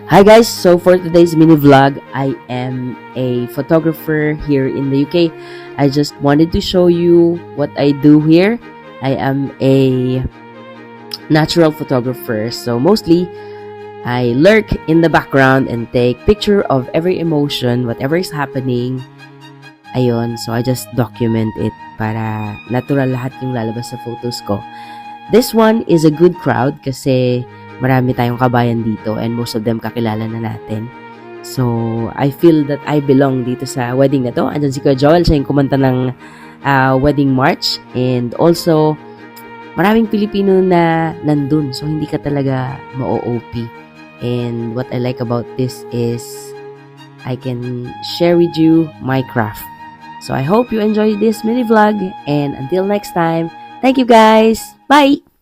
Hi guys, so for today's mini vlog, I am a photographer here in the UK. I just wanted to show you what I do here. I am a natural photographer, so mostly I lurk in the background and take picture of every emotion, whatever is happening. Ayun, so I just document it para natural lahat yung lalabas sa photos ko. This one is a good crowd kasi marami tayong kabayan dito and most of them kakilala na natin. So, I feel that I belong dito sa wedding na to. Andyan si Kuya Joel, siya yung kumanta ng wedding march. And also, maraming Pilipino na nandun. So, hindi ka talaga ma-OOP. And what I like about this is I can share with you my craft. So, I hope you enjoy this mini vlog. And until next time, thank you guys. Bye!